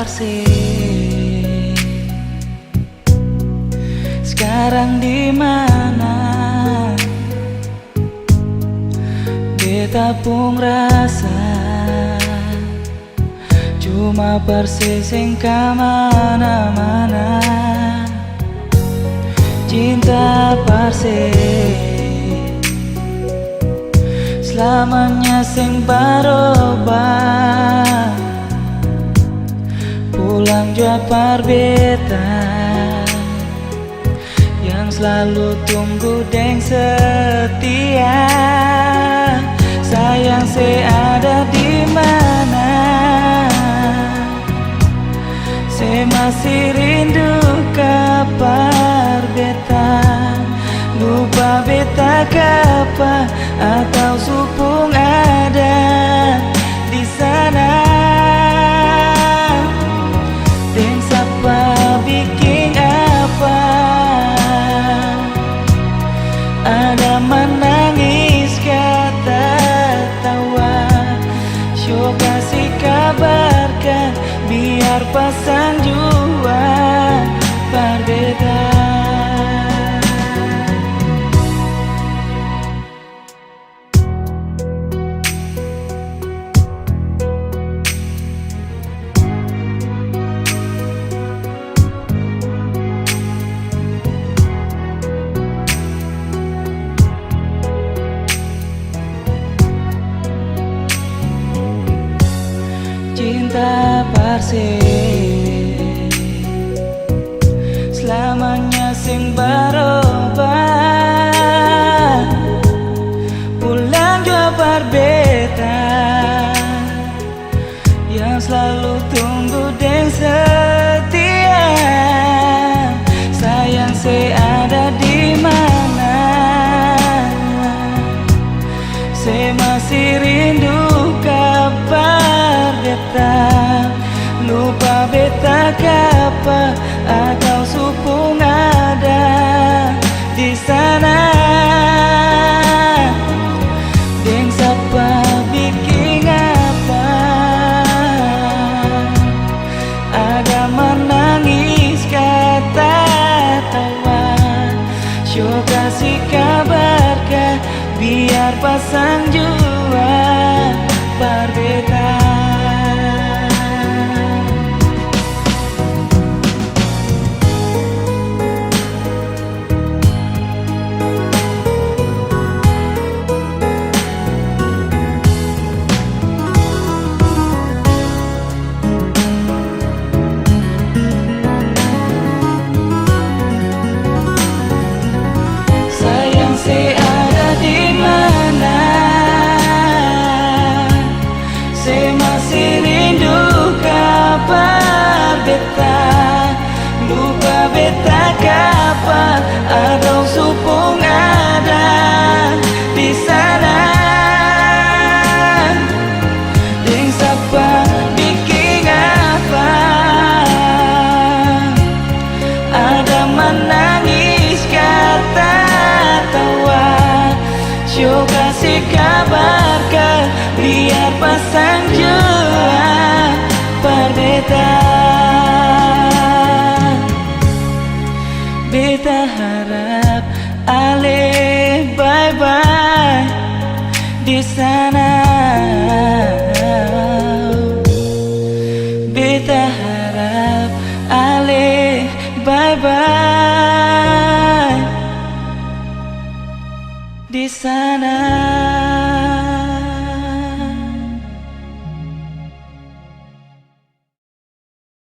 Parse. Sekarang di mana beta pun rasa cuma Parse sing kamana-mana. Cinta Parse selamanya sing barobah. Pulang jua parbeta yang selalu tunggu deng setia. Sayang se ada di mana? Se masih rindu kabar beta. Lupa beta kapa atau supung ada di sana. Dan siapa bikin apa? Ada menangis kata tawa. Syok kasih kabarkan biar pasang jua berbeda. Cinta Parse selamanya sing barobah. Pulang jua berbeda yang selalu tunggu deng setia. Sayang se ada di mana? Se masih rindu kabar beta. Lupa beta kapa atau supung ada di sana. Deng siapa bikin apa? Ada menangis kata tawa. Syok kasih kabarkan biar pasang jua berbeda. Sayang se ada di mana? Se masih rindu kabar beta. Lupa beta kapa atau supung ada di sana. Deng siapa bikin apa? Ada menangis kata tawa. Syok kasih kabarkan biar pasang jua berbeda. Beta harap ale bye-bye di sana. Beta harap ale bye-bye di sana.